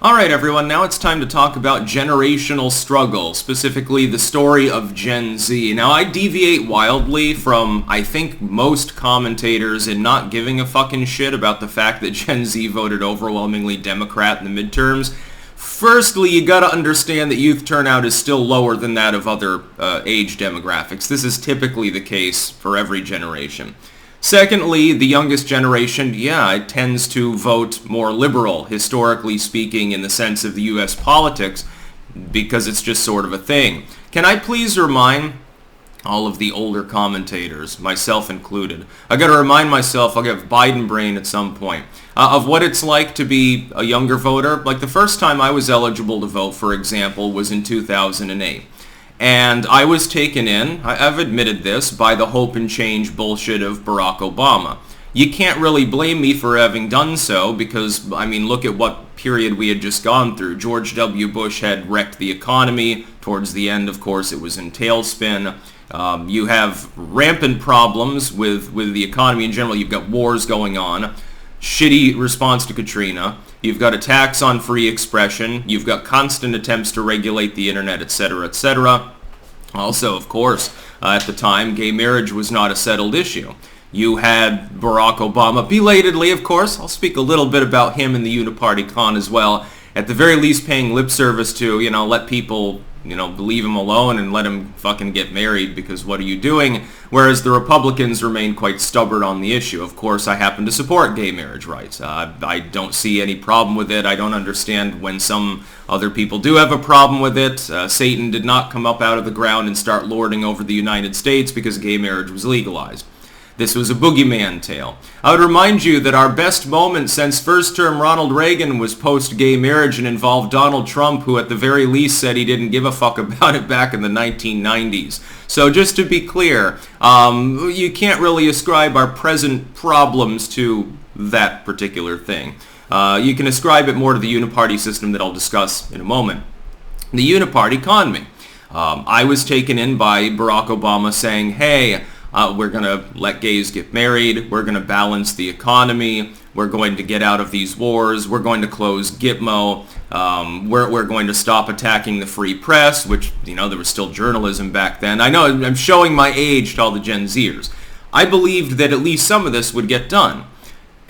Alright everyone, now it's time to talk about generational struggle, specifically the story of Gen Z. Now I deviate wildly from, I think, most commentators in not giving a fucking shit about the fact that Gen Z voted overwhelmingly Democrat in the midterms. Firstly, you gotta understand that youth turnout is still lower than that of other age demographics. This is typically the case for every generation. Secondly, the youngest generation, it tends to vote more liberal, historically speaking, in the sense of the U.S. politics, because it's just sort of a thing. Can I please remind all of the older commentators, myself included, I gotta remind myself, I'll get Biden brain at some point, of what it's like to be a younger voter. Like the first time I was eligible to vote, for example, was in 2008. And I was taken in, I've admitted this, by the hope and change bullshit of Barack Obama. You can't really blame me for having done so because, I mean, look at what period we had just gone through. George W. Bush had wrecked the economy. Towards the end, of course, it was in tailspin. You have rampant problems with the economy in general. You've got wars going on. Shitty response to Katrina. You've got attacks on free expression. You've got constant attempts to regulate the internet, etc., etc. Also, of course, at the time, gay marriage was not a settled issue. You had Barack Obama, belatedly, of course. I'll speak a little bit about him in the uniparty con as well. At the very least, paying lip service to, let people, leave him alone and let him fucking get married because what are you doing? Whereas the Republicans remain quite stubborn on the issue. Of course, I happen to support gay marriage rights. I don't see any problem with it. I don't understand when some other people do have a problem with it. Satan did not come up out of the ground and start lording over the United States because gay marriage was legalized. This was a boogeyman tale. I would remind you that our best moment since first-term Ronald Reagan was post-gay marriage and involved Donald Trump, who at the very least said he didn't give a fuck about it back in the 1990s. So just to be clear, you can't really ascribe our present problems to that particular thing. You can ascribe it more to the uniparty system that I'll discuss in a moment. The uniparty economy. I was taken in by Barack Obama saying, hey, we're going to let gays get married. We're going to balance the economy. We're going to get out of these wars. We're going to close Gitmo. We're going to stop attacking the free press, which, there was still journalism back then. I know I'm showing my age to all the Gen Zers. I believed that at least some of this would get done,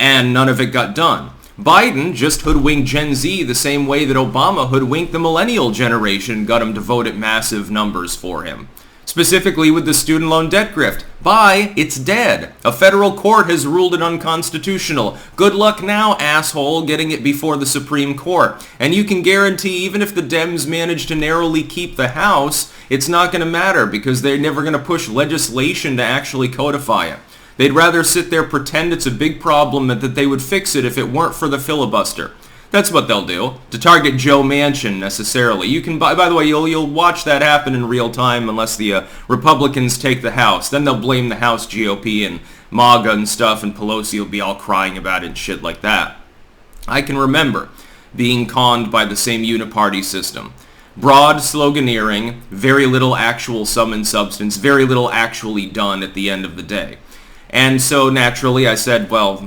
and none of it got done. Biden just hoodwinked Gen Z the same way that Obama hoodwinked the millennial generation and got them to vote at massive numbers for him. Specifically with the student loan debt grift. Bye, it's dead. A federal court has ruled it unconstitutional. Good luck now, asshole, getting it before the Supreme Court. And you can guarantee even if the Dems manage to narrowly keep the House, it's not going to matter because they're never going to push legislation to actually codify it. They'd rather sit there pretend it's a big problem and that they would fix it if it weren't for the filibuster. That's what they'll do, to target Joe Manchin necessarily. You can, by the way, you'll watch that happen in real time unless the Republicans take the House. Then they'll blame the House GOP and MAGA and stuff, and Pelosi will be all crying about it and shit like that. I can remember being conned by the same uniparty system. Broad sloganeering, very little actual sum and substance, very little actually done at the end of the day. And so naturally I said, well,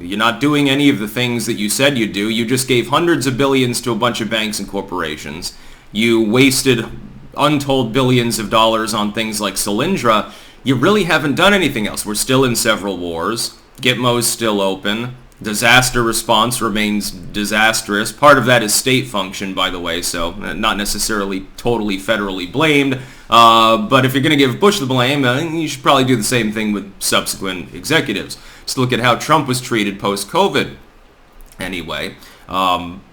you're not doing any of the things that you said you'd do. You just gave hundreds of billions to a bunch of banks and corporations. You wasted untold billions of dollars on things like Solyndra. You really haven't done anything else. We're still in several wars. Gitmo's still open. Disaster response remains disastrous. Part of that is state function, by the way, so not necessarily totally federally blamed. But if you're going to give Bush the blame, you should probably do the same thing with subsequent executives. Just look at how Trump was treated post-COVID. Anyway,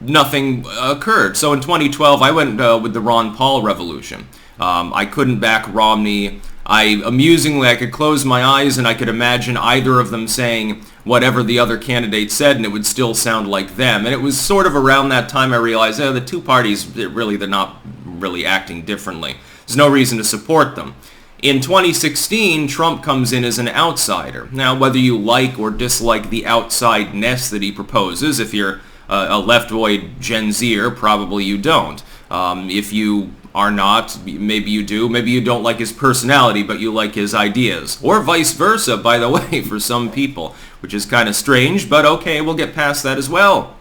nothing occurred. So in 2012, I went with the Ron Paul revolution. I couldn't back Romney. I could close my eyes and I could imagine either of them saying whatever the other candidate said and it would still sound like them. And it was sort of around that time I realized, the two parties, they're not really acting differently. There's no reason to support them. In 2016, Trump comes in as an outsider. Now, whether you like or dislike the outsideness that he proposes, if you're a leftoid Gen Zer, probably you don't. If you are not, maybe you do, maybe you don't like his personality, but you like his ideas. Or vice versa, by the way, for some people, which is kind of strange, but okay, we'll get past that as well.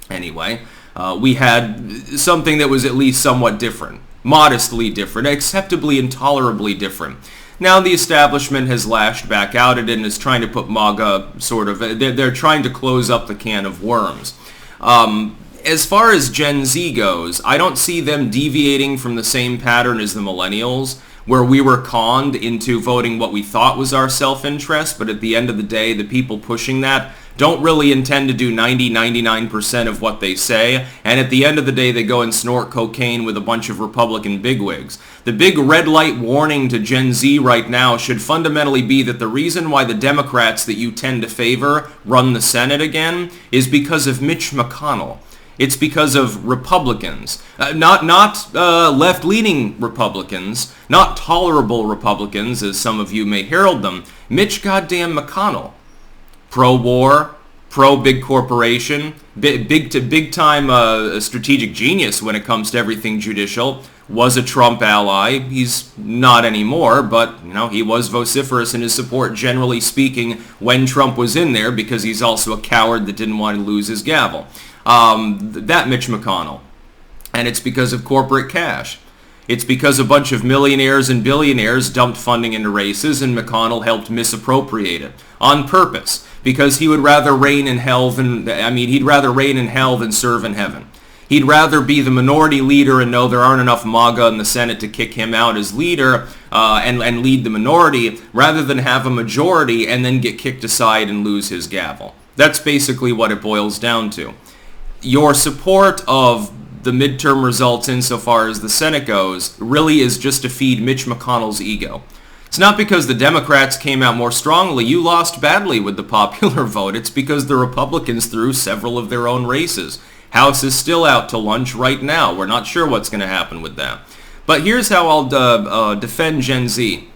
Anyway, we had something that was at least somewhat different, modestly different, acceptably and tolerably different. Now the establishment has lashed back out at it and is trying to put MAGA they're trying to close up the can of worms. As far as Gen Z goes, I don't see them deviating from the same pattern as the millennials, where we were conned into voting what we thought was our self-interest, but at the end of the day, the people pushing that don't really intend to do 99% of what they say, and at the end of the day, they go and snort cocaine with a bunch of Republican bigwigs. The big red light warning to Gen Z right now should fundamentally be that the reason why the Democrats that you tend to favor run the Senate again is because of Mitch McConnell. It's because of Republicans, not left-leaning Republicans, not tolerable Republicans, as some of you may herald them. Mitch goddamn McConnell. Pro-war, pro-big corporation, big-time strategic genius when it comes to everything judicial, was a Trump ally. He's not anymore, but he was vociferous in his support, generally speaking, when Trump was in there, because he's also a coward that didn't want to lose his gavel. That Mitch McConnell. And it's because of corporate cash. It's because a bunch of millionaires and billionaires dumped funding into races and McConnell helped misappropriate it on purpose, because he would rather reign in hell he'd rather reign in hell than serve in heaven. He'd rather be the minority leader and know there aren't enough MAGA in the Senate to kick him out as leader and lead the minority, rather than have a majority and then get kicked aside and lose his gavel. That's basically what it boils down to. Your support of the midterm results insofar as the Senate goes really is just to feed Mitch McConnell's ego. It's not because the Democrats came out more strongly. You lost badly with the popular vote. It's because the Republicans threw several of their own races. House is still out to lunch right now. We're not sure what's going to happen with that. But here's how I'll defend Gen Z.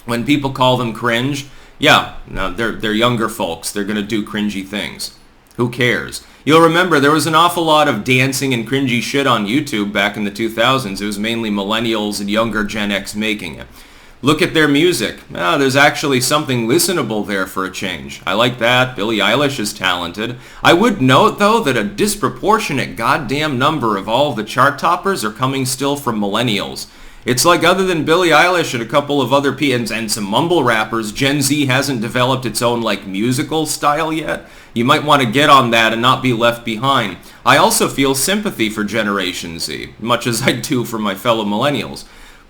When people call them cringe, yeah, no, they're younger folks. They're going to do cringy things. Who cares? You'll remember there was an awful lot of dancing and cringy shit on YouTube back in the 2000s. It was mainly millennials and younger Gen X making it. Look at their music. There's actually something listenable there for a change. I like that. Billie Eilish is talented. I would note, though, that a disproportionate goddamn number of all of the chart toppers are coming still from millennials. It's like, other than Billie Eilish and a couple of other and some mumble rappers, Gen Z hasn't developed its own musical style yet. You might want to get on that and not be left behind. I also feel sympathy for Generation Z, much as I do for my fellow millennials.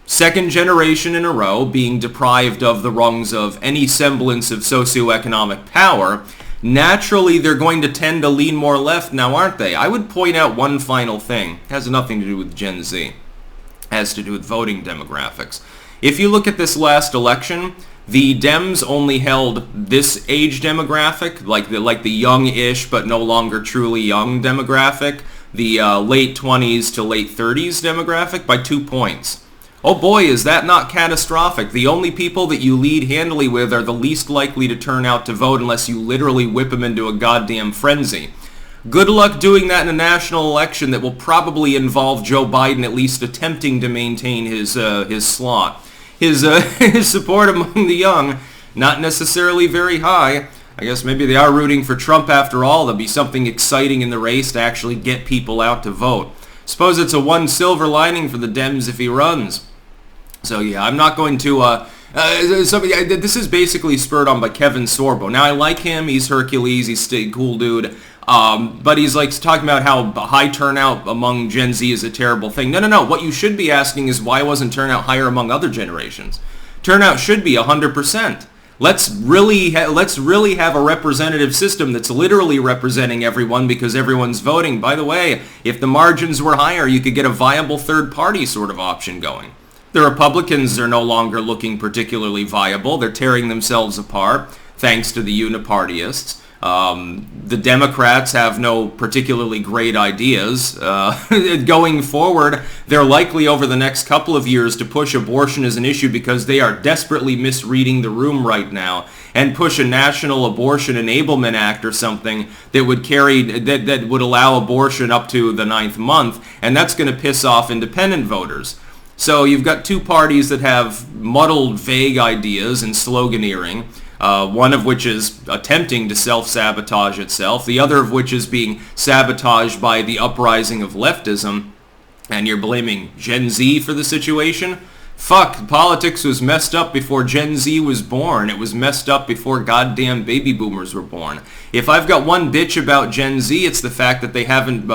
Second generation in a row being deprived of the rungs of any semblance of socioeconomic power, naturally they're going to tend to lean more left now, aren't they? I would point out one final thing. It has nothing to do with Gen Z. It has to do with voting demographics. If you look at this last election, the Dems only held this age demographic, like the young-ish but no longer truly young demographic, the late 20s to late 30s demographic, by 2 points. Oh boy, is that not catastrophic? The only people that you lead handily with are the least likely to turn out to vote unless you literally whip them into a goddamn frenzy. Good luck doing that in a national election that will probably involve Joe Biden at least attempting to maintain his slot. His support among the young, not necessarily very high. I guess maybe they are rooting for Trump after all. There'll be something exciting in the race to actually get people out to vote. Suppose it's a one silver lining for the Dems if he runs. So yeah, I'm not going to... this is basically spurred on by Kevin Sorbo. Now, I like him. He's Hercules. He's a cool dude. But he's talking about how high turnout among Gen Z is a terrible thing. No. What you should be asking is why wasn't turnout higher among other generations? Turnout should be 100%. Let's really have a representative system that's literally representing everyone because everyone's voting. By the way, if the margins were higher, you could get a viable third party sort of option going. The Republicans are no longer looking particularly viable. They're tearing themselves apart thanks to the unipartyists. The Democrats have no particularly great ideas. Going forward, they're likely over the next couple of years to push abortion as an issue because they are desperately misreading the room right now and push a National Abortion Enablement Act or something that would that would allow abortion up to the 9th month, and that's going to piss off independent voters. So you've got two parties that have muddled, vague ideas and sloganeering. one of which is attempting to self-sabotage itself, the other of which is being sabotaged by the uprising of leftism, and you're blaming Gen Z for the situation? Fuck, politics was messed up before Gen Z was born. It was messed up before goddamn baby boomers were born. If I've got one bitch about Gen Z, it's the fact that they haven't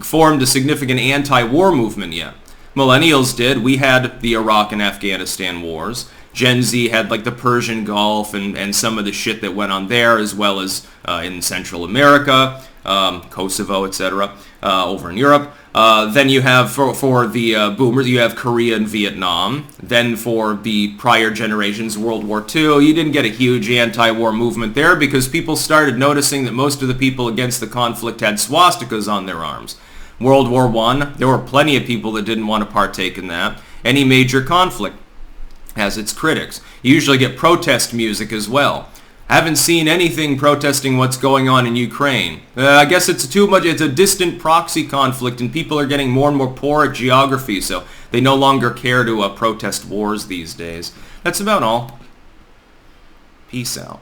formed a significant anti-war movement yet. Millennials did. We had the Iraq and Afghanistan wars. Gen Z had like the Persian Gulf and some of the shit that went on there, as well as in Central America, Kosovo, etc., over in Europe. Then you have, for the boomers, you have Korea and Vietnam. Then for the prior generations, World War II, you didn't get a huge anti-war movement there because people started noticing that most of the people against the conflict had swastikas on their arms. World War I, there were plenty of people that didn't want to partake in that. Any major conflict has its critics. You usually get protest music as well. Haven't seen anything protesting what's going on in Ukraine. I guess it's a distant proxy conflict and people are getting more and more poor at geography, so they no longer care to protest wars these days. That's about all. Peace out.